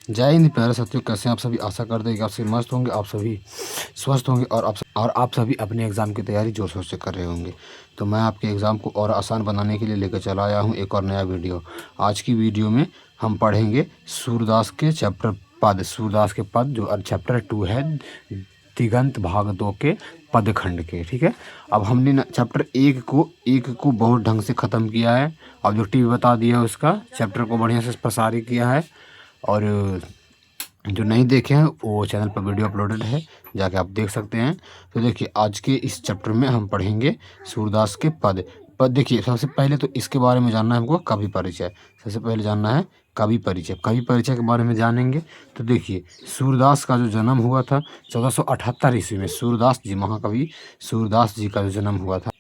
जय हिंद प्यारे साथियों, कैसे हैं आप सभी। आशा करते हैं कि आप सभी मस्त होंगे, आप सभी स्वस्थ होंगे और आप सभी अपने एग्ज़ाम की तैयारी जोर शोर से कर रहे होंगे। तो मैं आपके एग्ज़ाम को और आसान बनाने के लिए लेकर चला आया हूं एक और नया वीडियो। आज की वीडियो में हम पढ़ेंगे सूरदास के सूरदास के पद जो चैप्टर 2 है, दिगंत भाग 2 के पद खंड के। ठीक है, अब हमने चैप्टर एक को बहुत ढंग से ख़त्म किया है। ऑब्जेक्टिव बता दिया है, उसका चैप्टर को बढ़िया से प्रसारित किया है। और जो नहीं देखे हैं वो चैनल पर वीडियो अपलोडेड है, जाके आप देख सकते हैं। तो देखिए, आज के इस चैप्टर में हम पढ़ेंगे सूरदास के पद। देखिए, सबसे पहले तो इसके बारे में जानना है हमको, कवि परिचय। सबसे पहले जानना है कवि परिचय। कवि परिचय के बारे में जानेंगे तो देखिए, सूरदास का जो जन्म हुआ था 1478 ईस्वी में। सूरदास जी, महाकवि सूरदास जी का जो जन्म हुआ था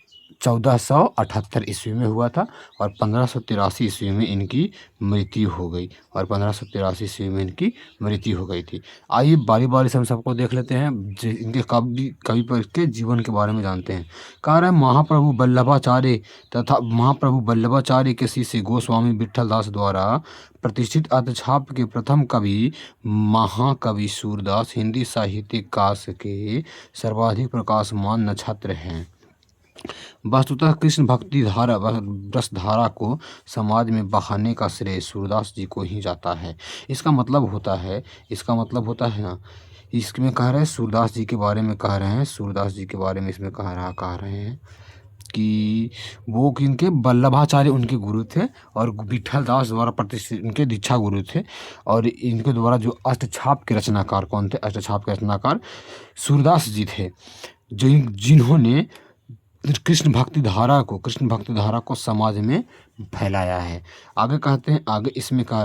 1478 ईस्वी में हुआ था और 1583 ईस्वी में इनकी मृत्यु हो गई। और 1583 ईस्वी में इनकी मृत्यु हो गई थी। आइए बारी बारी से हम सबको देख लेते हैं, इनके कवि पर के जीवन के बारे में जानते हैं। कह रहा है, महाप्रभु वल्लभाचार्य तथा महाप्रभु वल्लभाचार्य के शिष्य गोस्वामी विट्ठल दास द्वारा प्रतिष्ठित अर्थछाप के प्रथम कवि महाकवि सूरदास हिंदी साहित्य काश के सर्वाधिक प्रकाशमान नक्षत्र हैं। वस्तुतः कृष्ण भक्ति धारा रसधारा को समाज में बहाने का श्रेय सूरदास जी को ही जाता है। इसका मतलब होता है ना, इसमें कह रहे हैं सूरदास जी के बारे में कह रहे हैं, सूरदास जी के बारे में इसमें कह रहे हैं कि वो किनके वल्लभाचार्य उनके गुरु थे और विट्ठल दास द्वारा प्रतिष्ठित इनके दीक्षा गुरु थे। और इनके द्वारा जो अष्टछाप के रचनाकार कौन थे? अष्टछाप के रचनाकार सूरदास जी थे, जिन्होंने कृष्ण भक्ति धारा को समाज में फैलाया है। आगे कहते हैं, आगे कह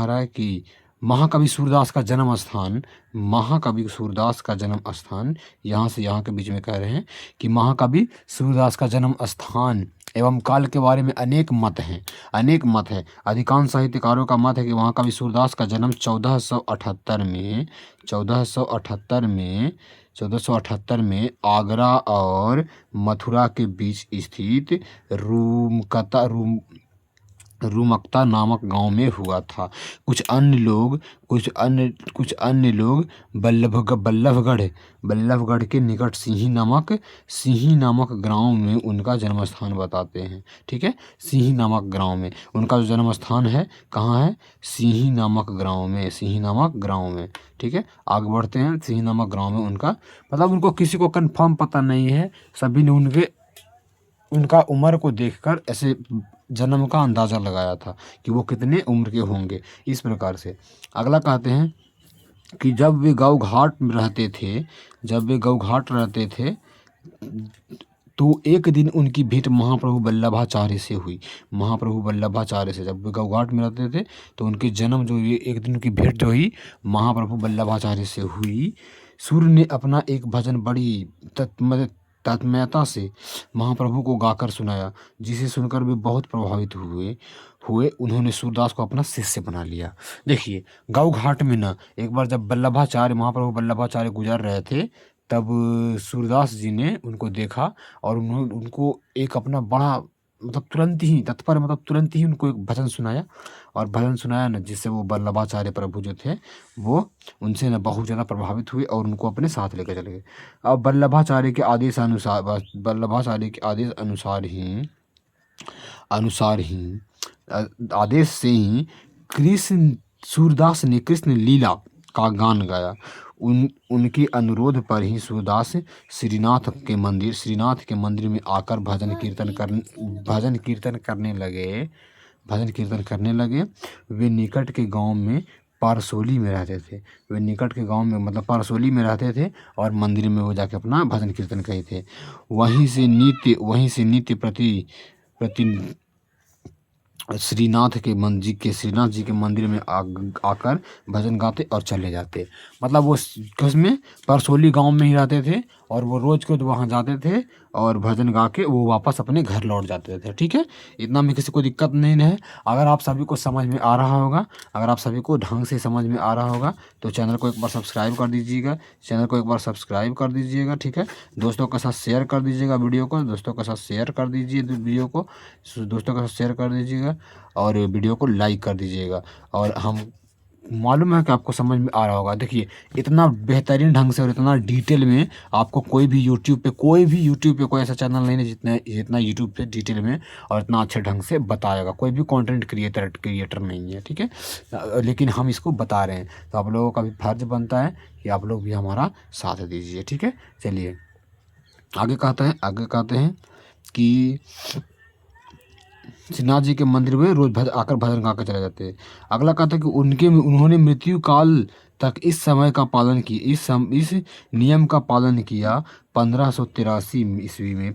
रहा है कि महाकवि सूरदास का जन्म स्थान यहाँ से यहाँ के बीच में कह रहे हैं कि महाकवि सूरदास का जन्म स्थान एवं काल के बारे में अनेक मत हैं। अधिकांश साहित्यकारों का मत है कि महाकवि सूरदास का जन्म 1478 में आगरा और मथुरा के बीच स्थित रूमकता नामक गांव में हुआ था। कुछ अन्य लोग बल्लभगढ़ के निकट सिंही नामक ग्राम में उनका जन्म स्थान बताते हैं। ठीक है, सिंही नामक ग्राम में उनका जो जन्म स्थान है, कहाँ है? सिंही नामक ग्राम में। ठीक है, आगे बढ़ते हैं। सिंही नामक ग्राम में उनका, मतलब उनको किसी को कंफर्म पता नहीं है, सभी ने उनका उम्र को देखकर ऐसे जन्म का अंदाज़ा लगाया था कि वो कितने उम्र के होंगे। इस प्रकार से अगला कहते हैं कि जब वे गौ घाट में रहते थे तो एक दिन उनकी भेंट महाप्रभु वल्लभाचार्य से हुई। जब वे गौ घाट में रहते थे तो उनके जन्म जो ये एक दिन उनकी भेंट जो हुई महाप्रभु वल्लभाचार्य से हुई। सूर्य ने अपना एक भजन बड़ी तन्मयता से महाप्रभु को गाकर सुनाया, जिसे सुनकर वे बहुत प्रभावित हुए। उन्होंने सूरदास को अपना शिष्य बना लिया। देखिए, गौ घाट में ना एक बार जब महाप्रभु वल्लभाचार्य गुजर रहे थे, तब सूरदास जी ने उनको देखा और उन्होंने उनको एक अपना बड़ा मतलब तुरंत ही उनको एक भजन सुनाया। और भजन सुनाया ना, जिससे वो वल्लभाचार्य प्रभु जो थे वो उनसे ना बहुत ज़्यादा प्रभावित हुए और उनको अपने साथ लेकर चले गए। अब वल्लभाचार्य के आदेश आदेश से ही सूरदास ने कृष्ण लीला का गान गाया। उनके अनुरोध पर ही सूरदास श्रीनाथ के मंदिर में आकर भजन कीर्तन करने लगे। वे निकट के गांव में पारसोली में रहते थे और मंदिर में वो जाके अपना भजन कीर्तन करे थे। वहीं से नित्य प्रति श्रीनाथ जी के मंदिर में आकर भजन गाते और चले जाते। मतलब वो किसमें? परसोली गांव में ही रहते थे और वो रोज को वहाँ जाते थे और भजन गा के वो वापस अपने घर लौट जाते थे। ठीक है, इतना में किसी को दिक्कत नहीं है। अगर आप सभी को समझ में आ रहा होगा, अगर आप सभी को ढंग से समझ में आ रहा होगा तो चैनल को एक बार सब्सक्राइब कर दीजिएगा। ठीक है, दोस्तों के साथ शेयर कर दीजिएगा वीडियो को, दोस्तों के साथ शेयर कर दीजिएगा और वीडियो को लाइक कर दीजिएगा। और हम मालूम है कि आपको समझ में आ रहा होगा। देखिए इतना बेहतरीन ढंग से और इतना डिटेल में आपको कोई भी यूट्यूब पे कोई ऐसा चैनल नहीं है जितना यूट्यूब पे डिटेल में और इतना अच्छे ढंग से बताएगा। कोई भी कंटेंट क्रिएटर नहीं है, ठीक है। लेकिन हम इसको बता रहे हैं, तो आप लोगों का भी फर्ज बनता है कि आप लोग भी हमारा साथ दीजिए, ठीक है। चलिए आगे कहते हैं कि श्रीनाथ जी के मंदिर में रोज आकर भजन गा कर चले जाते हैं। अगला कहता है कि उन्होंने मृत्यु काल तक इस समय का पालन किया, इस नियम का पालन किया। 1583 ईस्वी में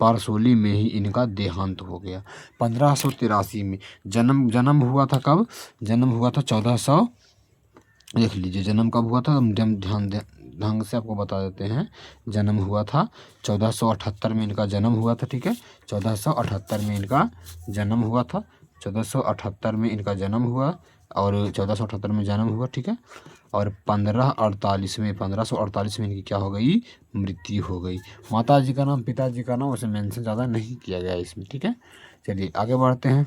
पारसोली में ही इनका देहांत हो गया। 1583 में जन्म हुआ था। कब जन्म हुआ था? 1400, देख लीजिए जन्म कब हुआ था, हम ध्यान ढंग से आपको बता देते हैं। जन्म हुआ था 1478 में इनका जन्म हुआ था, ठीक है। 1478 में इनका जन्म हुआ था। 1478 में इनका जन्म हुआ और 1478 में जन्म हुआ, ठीक है। और 1548 में इनकी क्या हो गई? मृत्यु हो गई। माता जी का नाम, पिताजी का नाम उसे मेंशन ज़्यादा नहीं किया गया इसमें, ठीक है। चलिए आगे बढ़ते हैं।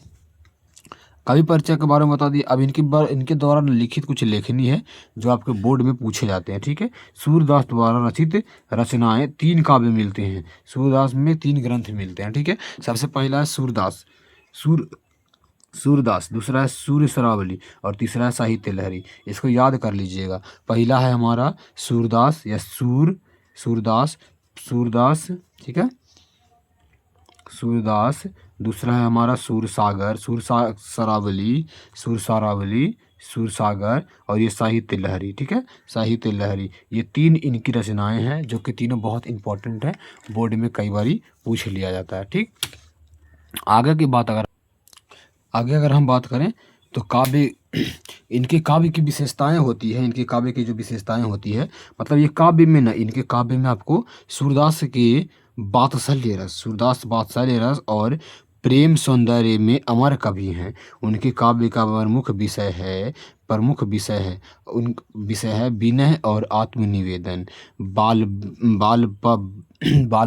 कवि परिचय के बारे में बता दिए। अब इनके द्वारा लिखित कुछ लेखनी है जो आपके बोर्ड में पूछे जाते हैं, ठीक है। सूरदास द्वारा रचित रचनाएं 3 काव्य मिलते हैं। सूरदास में 3 ग्रंथ मिलते हैं, ठीक है। सबसे पहला है सूरदास, दूसरा है सूर्य सरावली और तीसरा है साहित्य लहरी। इसको याद कर लीजिएगा। पहला है हमारा सूरदास या सूरदास, ठीक है, सूरदास। दूसरा है हमारा सूरसागर, सूरसागर और ये साहित्य लहरी, ठीक है, साहित्य लहरी। ये 3 इनकी रचनाएं हैं जो कि तीनों बहुत इंपॉर्टेंट है, बोर्ड में कई बारी पूछ लिया जाता है, ठीक। आगे अगर हम बात करें तो इनके काव्य की विशेषताएं होती है। इनके काव्य की जो विशेषताएं होती है, मतलब ये काव्य में ना, इनके काव्य में आपको सूरदास बात्सल्य रस और प्रेम सौंदर्य में अमर कवि हैं। उनके काव्य का विषय है विनय और आत्मनिवेदन, बाल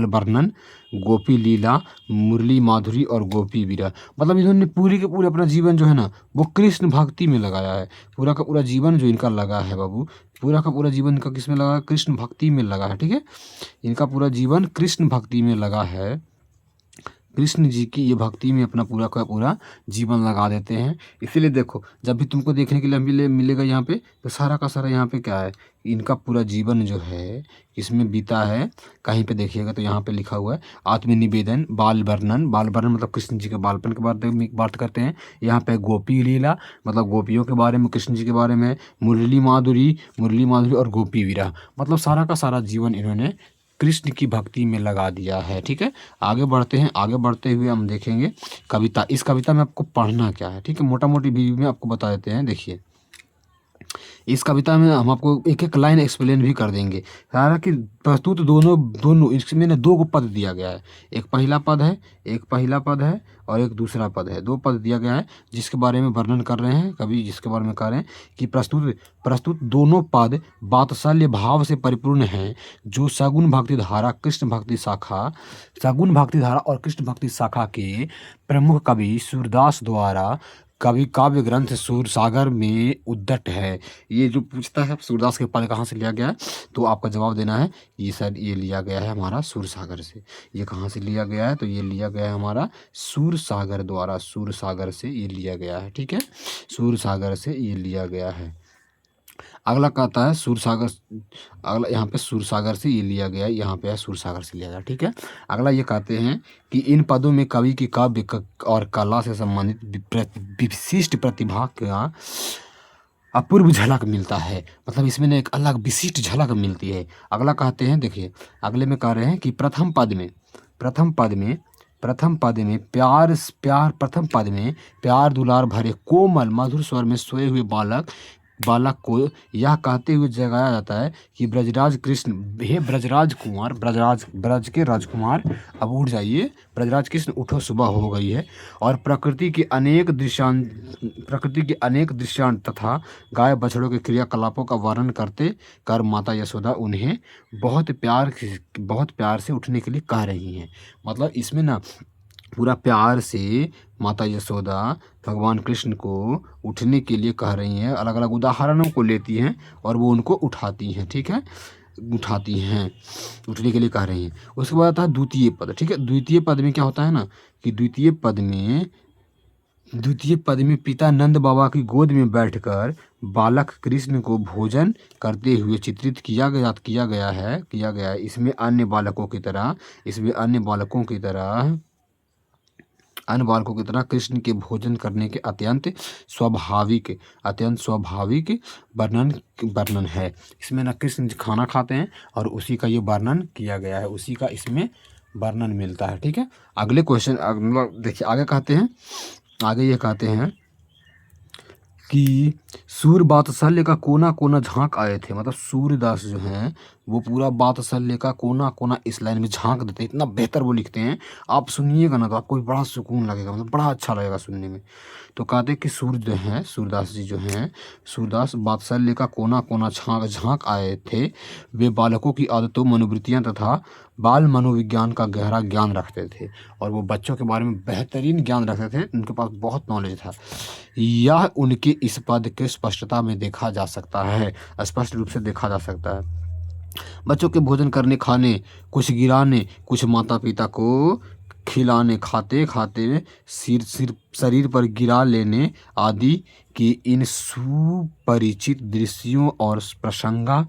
वर्णन, गोपी लीला, मुरली माधुरी और गोपी विरह। मतलब इन्होंने पूरे के पूरे अपना जीवन जो है ना वो कृष्ण भक्ति में लगाया है। पूरा का पूरा जीवन जो इनका लगा है बाबू, पूरा का पूरा जीवन इनका किस में लगा है? कृष्ण भक्ति में लगा है, ठीक है। इनका पूरा जीवन कृष्ण भक्ति में लगा है। कृष्ण जी की ये भक्ति में अपना पूरा का पूरा जीवन लगा देते हैं। इसीलिए देखो जब भी तुमको देखने के लिए मिलेगा यहाँ पे, तो सारा का सारा यहाँ पे क्या है, इनका पूरा जीवन जो है इसमें बीता है। कहीं पे देखिएगा तो यहाँ पे लिखा हुआ है आत्मनिवेदन, बाल वर्णन मतलब कृष्ण जी के बालपन के बारे में बात करते हैं। यहाँ पे गोपी लीला मतलब गोपियों के बारे में, कृष्ण जी के बारे में। मुरली माधुरी और गोपी विरह मतलब सारा का सारा जीवन इन्होंने कृष्ण की भक्ति में लगा दिया है, ठीक है। आगे बढ़ते हैं। आगे बढ़ते हुए हम देखेंगे कविता। इस कविता में आपको पढ़ना क्या है, ठीक है, मोटा मोटी व्यू में आपको बता देते हैं। देखिए इस कविता में हम आपको एक एक लाइन एक्सप्लेन भी कर देंगे। हालांकि प्रस्तुत दोनों इसमें ना 2 पद दिया गया है। एक पहला पद है और एक दूसरा पद है। 2 पद दिया गया है जिसके बारे में वर्णन कर रहे हैं कवि, जिसके बारे में कह रहे हैं कि प्रस्तुत दोनों पद वात्सल्य भाव से परिपूर्ण हैं, जो सगुण भक्ति धारा और कृष्ण भक्ति शाखा के प्रमुख कवि सूरदास द्वारा काव्य ग्रंथ सूरसागर में उद्दट है। ये जो पूछता है सूरदास के पद कहाँ से लिया गया है, तो आपका जवाब देना है ये सर ये लिया गया है हमारा सूरसागर से। ये कहाँ से लिया गया है, तो ये लिया गया है हमारा सूरसागर द्वारा, सूरसागर से ये लिया गया है, ठीक है, सूरसागर से ये लिया गया है। अगला कहता है यहाँ पे सूरसागर से ये लिया गया है, यहाँ पे है सूरसागर से लिया गया, ठीक है। अगला ये कहते हैं कि इन पदों में कवि की काव्य और कला से संबंधित विशिष्ट प्रतिभा का अपूर्व झलक मिलता है। मतलब इसमें ना एक अलग विशिष्ट झलक मिलती है। अगला कहते हैं, देखिए अगले में कह रहे हैं कि प्रथम पद में प्यार दुलार भरे कोमल मधुर स्वर में सोए हुए बालक को यह कहते हुए जगाया जाता है कि ब्रजराज कृष्ण, हे ब्रजराज कुमार, ब्रज के राजकुमार अब उठ जाइए, ब्रजराज कृष्ण उठो, सुबह हो गई है। और प्रकृति के अनेक दृश्यान्त तथा गाय बछड़ों के क्रियाकलापों का वर्णन कर माता यशोदा उन्हें बहुत प्यार से उठने के लिए कह रही हैं। मतलब इसमें ना पूरा प्यार से माता यशोदा भगवान कृष्ण को उठने के लिए कह रही हैं, अलग अलग उदाहरणों को लेती हैं और वो उनको उठाती हैं, ठीक है, उठाती हैं, उठने के लिए कह रही हैं। उसके बाद आता है द्वितीय पद, ठीक है। द्वितीय पद में क्या होता है ना कि द्वितीय पद में पिता नंद बाबा की गोद में बैठकर बालक कृष्ण को भोजन करते हुए चित्रित किया गया है। इसमें अन्य बालकों की तरह कृष्ण के भोजन करने के अत्यंत स्वाभाविक वर्णन है। इसमें ना कृष्ण खाना खाते हैं और उसी का ये वर्णन किया गया है, उसी का इसमें वर्णन मिलता है, ठीक है। अगले क्वेश्चन देखिए, आगे ये कहते हैं कि सूर्य बात्सल्य का कोना कोना झांक आए थे। मतलब सूर्यदास जो हैं वो पूरा बात्सल्य का कोना कोना इस लाइन में झांक देते हैं, इतना बेहतर वो लिखते हैं। आप सुनिएगा ना तो आपको बड़ा सुकून लगेगा, मतलब बड़ा अच्छा लगेगा सुनने में। तो कहते हैं कि सूर्यदास जी जो हैं, सूर्यदास बात्सल्य का कोना कोना झांक आए थे। वे बालकों की आदतों, मनोवृत्तियाँ तथा बाल मनोविज्ञान का गहरा ज्ञान रखते थे और वो बच्चों के बारे में बेहतरीन ज्ञान रखते थे, उनके पास बहुत नॉलेज था। यह उनके इस पद के स्पष्टता में देखा जा सकता है, स्पष्ट रूप से देखा जा सकता है। बच्चों के भोजन करने, खाने, कुछ गिराने, कुछ माता पिता को खिलाने, खाते खाते शरीर पर गिरा लेने आदि की इन सुपरिचित दृश्यों और प्रसंगा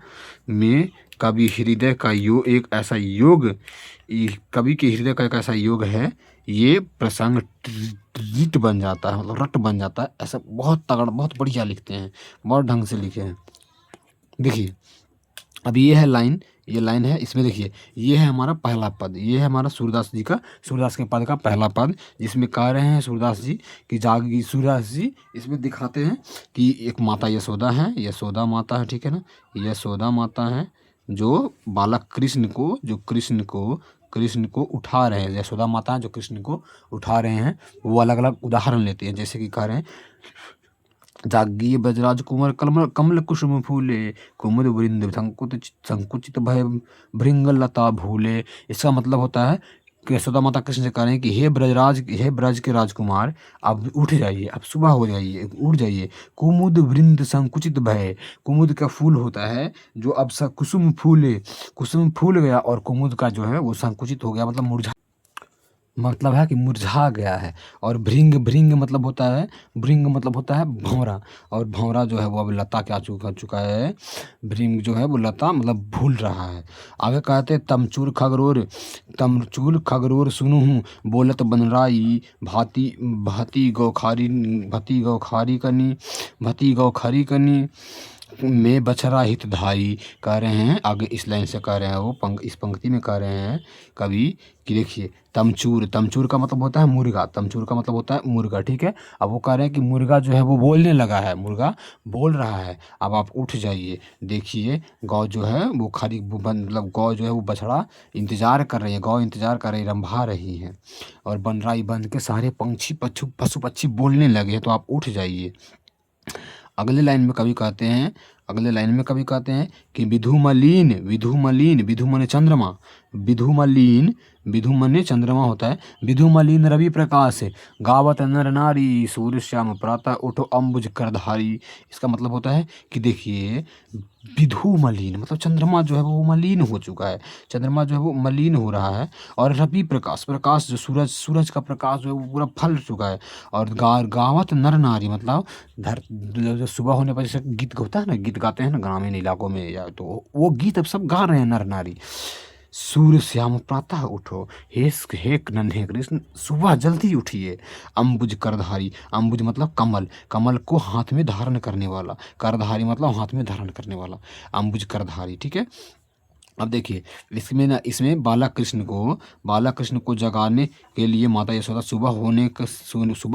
में कवि के हृदय का एक ऐसा योग है, ये प्रसंग रट बन जाता है, मतलब रट बन जाता है। ऐसा बहुत तगड़ा, बहुत बढ़िया लिखते हैं, बहुत ढंग से लिखे हैं। देखिए अब ये लाइन है, इसमें देखिए ये है हमारा पहला पद, ये है हमारा सूरदास के पद का पहला पद, जिसमें कह रहे हैं सूरदास जी कि जागी। सूरदास जी इसमें दिखाते हैं कि एक माता यशोदा है, यशोदा माता है, ठीक है ना, यशोदा माता है जो बालक कृष्ण को उठा रहे हैं। यशोदा माता जो कृष्ण को उठा रहे हैं, वो अलग अलग उदाहरण लेते हैं, जैसे कि कह रहे हैं जागिए ब्रजराज कुंवर कमल कुसुम फूले, कुमुद वृंद संकुचित भय भृंग लता भूले। इसका मतलब होता है कि यशोदा माता कृष्ण से कह रहे हैं कि हे ब्रज के राजकुमार, अब उठ जाइए, अब सुबह हो जाइए, उठ जाइए। कुमुद वृंद संकुचित भय, कुमुद का फूल होता है जो अब कुसुम फूल गया और कुमुद का जो है वो संकुचित हो गया, मतलब है कि मुरझा गया है। और भृंग मतलब होता है भंवरा, और भंवरा जो है वो अब लता क्या चुका है, भृंग जो है वो लता मतलब भूल रहा है। आगे कहते तमचूर खगरोर सुनूँ बोलत बनराई, भाती गौखारी कनी में बछरा हितधारी। कह रहे हैं आगे इस लाइन से कह रहे हैं वो इस पंक्ति में कह रहे हैं कवि कि देखिए तमचूर का मतलब होता है मुर्गा, ठीक है। अब वो कह रहे हैं कि मुर्गा जो है वो बोलने लगा है, मुर्गा बोल रहा है, अब आप उठ जाइए। देखिए गौ जो है वो मतलब गौ जो है वो बछड़ा इंतजार कर रही है, गौ इंतजार कर रही, रंभा रही है, और बनराई बन के सारे पशु पक्षी बोलने लगे हैं, तो आप उठ जाइए। अगले लाइन में कवि कहते हैं कि विधु मने चंद्रमा, विधु मने चंद्रमा होता है। विधु मलिन रवि प्रकाश, गावत नर नारी, सूर्य श्याम प्रातः उठो अम्बुज करधारी। इसका मतलब होता है कि देखिए विधु मलिन मतलब चंद्रमा जो है वो मलिन हो चुका है, चंद्रमा जो है वो मलिन हो रहा है, और रवि प्रकाश जो सूरज का प्रकाश जो है वो पूरा फल चुका है। और गावत नर नारी मतलब जो सुबह होने पर जैसे गीत होता है ना, गीत गाते हैं ना ग्रामीण इलाकों में, या तो वो गीत अब सब गा रहे हैं नर नारी। सूर्य श्याम प्रातः उठो, हे नन्हे कृष्ण सुबह जल्दी उठिए। अम्बुज करधारी, अम्बुज मतलब कमल को हाथ में धारण करने वाला, करधारी मतलब हाथ में धारण करने वाला, अम्बुज करधारी, ठीक है। अब देखिए इसमें बालक कृष्ण को जगाने के लिए माता यशोदा सुबह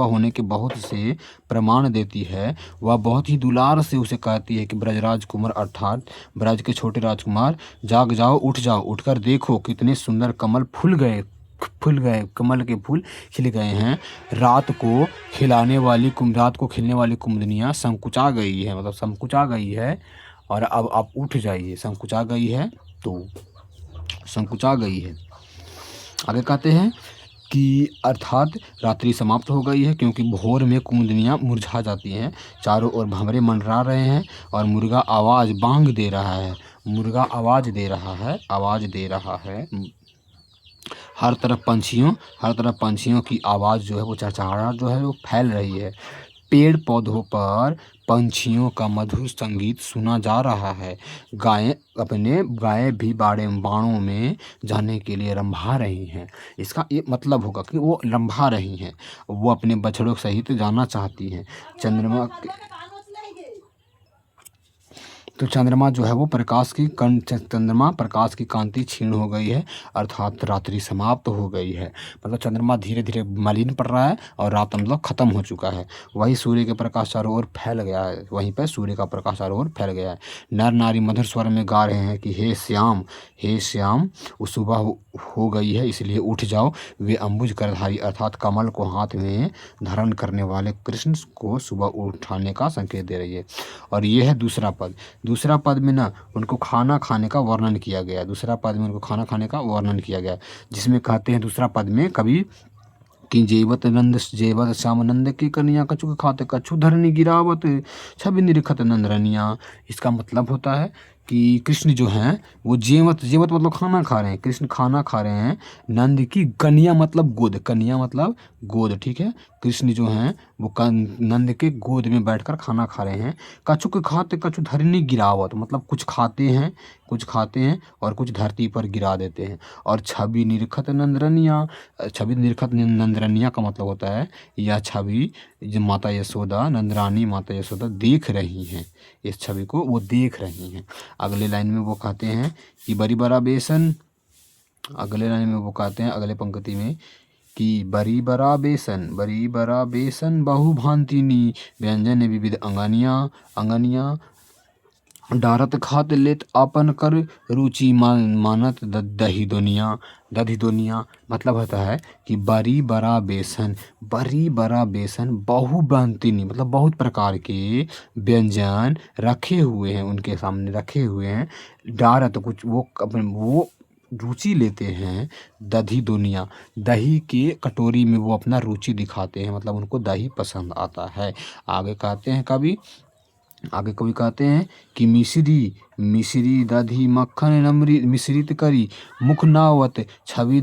होने के बहुत से प्रमाण देती है। वह बहुत ही दुलार से उसे कहती है कि ब्रजराज कुंवर अर्थात ब्रज के छोटे राजकुमार, जाग जाओ, उठकर देखो कितने सुंदर कमल फूल गए, कमल के फूल खिल गए हैं। रात को खिलने वाली कुमुदनियाँ संकुचा गई है, मतलब संकुचा गई है, और अब आप उठ जाइए। संकुचा गई है तो संकुचा गई है। आगे कहते हैं कि अर्थात रात्रि समाप्त हो गई है, क्योंकि भोर में कुमुदनियाँ मुरझा जाती हैं। चारों ओर भंवरे मंडरा रहे हैं और मुर्गा आवाज़ बांग दे रहा है। मुर्गा आवाज़ दे रहा है, आवाज़ दे रहा है। हर तरफ पंछियों की आवाज़ जो है वो चहचहाहट जो है वो फैल रही है। पेड़ पौधों पर पंछियों का मधुर संगीत सुना जा रहा है। गायें भी बाड़ों में जाने के लिए रंभा रही हैं। इसका ये मतलब होगा कि वो रंभा रही हैं, वो अपने बछड़ों सहित जाना चाहती हैं। तो चंद्रमा जो है वो चंद्रमा प्रकाश की कांति क्षीण हो गई है, अर्थात रात्रि समाप्त हो गई है। मतलब चंद्रमा धीरे धीरे मलिन पड़ रहा है और रात मतलब खत्म हो चुका है। वही सूर्य के प्रकाश चारों ओर फैल गया है, वहीं पर सूर्य का प्रकाश चारों ओर फैल गया है। नर नारी मधुर स्वर में गा रहे हैं कि हे श्याम, हे श्याम, वो सुबह हो गई है, इसलिए उठ जाओ। वे अम्बुज करधारी अर्थात कमल को हाथ में धारण करने वाले कृष्ण को सुबह उठाने का संकेत दे रही है। और ये है दूसरा पद। दूसरा पद में ना उनको खाना खाने का वर्णन किया गया। जिसमें कहते हैं दूसरा पद में कवि कि जेवत श्याम नंद की कन्या, कछु खाते कछु धरनी गिरावत, छवि निरखत नंदरनिया। इसका मतलब होता है कि कृष्ण जो हैं वो जेवत मतलब खाना खा रहे हैं, कृष्ण खाना खा रहे हैं। नंद की कन्या मतलब गोद, ठीक है। कृष्ण जो हैं वो नंद के गोद में बैठकर खाना खा रहे हैं। कछु खाते कछु धरनी गिरावत, मतलब कुछ खाते हैं और कुछ धरती पर गिरा देते हैं। और छवि निरखत नंदरनिया का मतलब होता है यह छवि जो माता यशोदा, नंदरानी माता यशोदा देख रही हैं, इस छवि को वो देख रही हैं। अगले लाइन में वो कहते हैं कि अगले पंक्ति में कि बरी बरा बेसन बहु भांतिनी, व्यंजन विविध अंगनिया डारत खात लेत आपन कर, रुचि मानत दही दुनिया। मतलब होता है कि बरी बरा बेसन बहु बंतिनी, मतलब बहुत प्रकार के व्यंजन रखे हुए हैं, उनके सामने रखे हुए हैं। डारत कुछ वो रुचि लेते हैं। दही के कटोरी में वो अपना रुचि दिखाते हैं, मतलब उनको दही पसंद आता है। आगे कवि कहते हैं कि मिश्री दधी मक्खन नमरी मिश्रित करी, मुख नावत छवि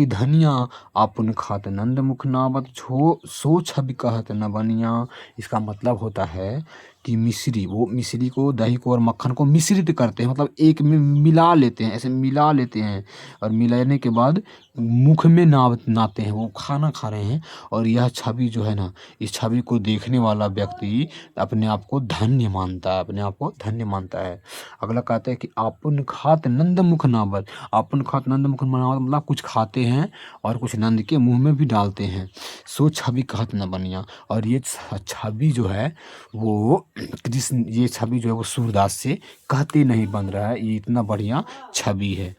धनिया, आपुन खात नंद मुख नावत, सो छवि कहत न बनिया। इसका मतलब होता है कि मिश्री को, दही को और मक्खन को मिश्रित करते हैं, मतलब एक में मिला लेते हैं और मिलाने के बाद मुख में नाते हैं, वो खाना खा रहे हैं। और यह छवि जो है ना, इस छवि को देखने वाला व्यक्ति अपने आप को धन्य मानता है। अगला कहते हैं कि आपुन खात नंद मुख नावत मतलब कुछ खाते हैं और कुछ नंद के मुंह में भी डालते हैं। सो छवि कहत न बनिया। और ये छवि जो है वो सूरदास से कहते नहीं बन रहा है, ये इतना बढ़िया छवि है।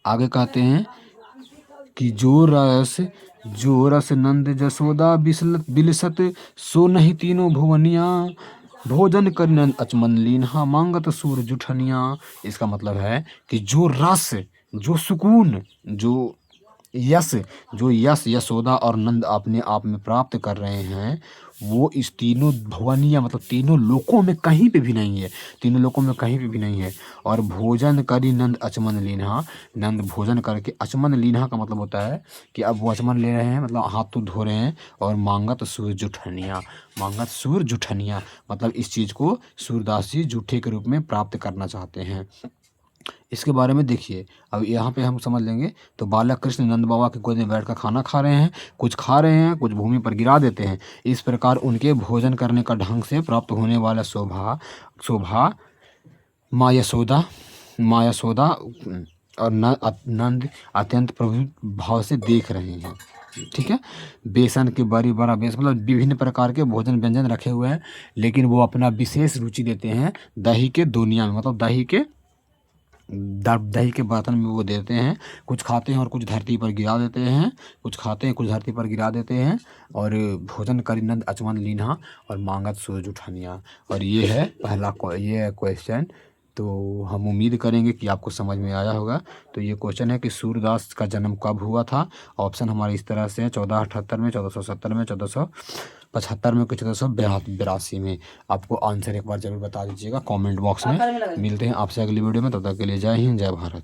आगे कहते हैं कि जो रस नंद जसोदा बिलसत, सो नहीं तीनों भुवनिया, भोजन कर नंद अचमन लीन्हा, मांगत सूर जुठनिया। इसका मतलब है कि जो रस, जो सुकून, जो यश यशोदा और नंद अपने आप में प्राप्त कर रहे हैं, वो इस तीनों भुवनिया मतलब तीनों लोकों में कहीं पे भी नहीं है। और भोजन करी नंद अचमन लीन्हा, नंद भोजन करके, अचमन लीन्हा का मतलब होता है कि अब वो अचमन ले रहे हैं, मतलब हाथ तो धो रहे हैं। और मांगत सूर जुठनिया मतलब इस चीज़ को सूरदास जी जूठे के रूप में प्राप्त करना चाहते हैं। इसके बारे में देखिए, अब यहाँ पे हम समझ लेंगे। तो बालक कृष्ण नंद बाबा के गोद में बैठकर खाना खा रहे हैं, कुछ भूमि पर गिरा देते हैं। इस प्रकार उनके भोजन करने का ढंग से प्राप्त होने वाला शोभा माँ यशोदा और नंद अत्यंत प्रभु भाव से देख रहे हैं, ठीक है। बेसन के बड़ा बेसन मतलब विभिन्न प्रकार के भोजन व्यंजन रखे हुए हैं, लेकिन वो अपना विशेष रुचि देते हैं दही के दुनिया में, मतलब दही के बर्तन में वो देते हैं। कुछ खाते हैं और कुछ धरती पर गिरा देते हैं। और भोजन करी नंद अचमन लीन्हा और मांगत सूरज उठानिया। और ये है पहला क्वेश्चन तो हम उम्मीद करेंगे कि आपको समझ में आया होगा। तो ये क्वेश्चन है कि सूरदास का जन्म कब हुआ था। ऑप्शन हमारे इस तरह से है 1478 में, 1470 में, 1475 में, 1482 में। आपको आंसर एक बार जरूर बता दीजिएगा कमेंट बॉक्स में। मिलते हैं आपसे अगली वीडियो में, तब तक के लिए जय हिंद, जय भारत।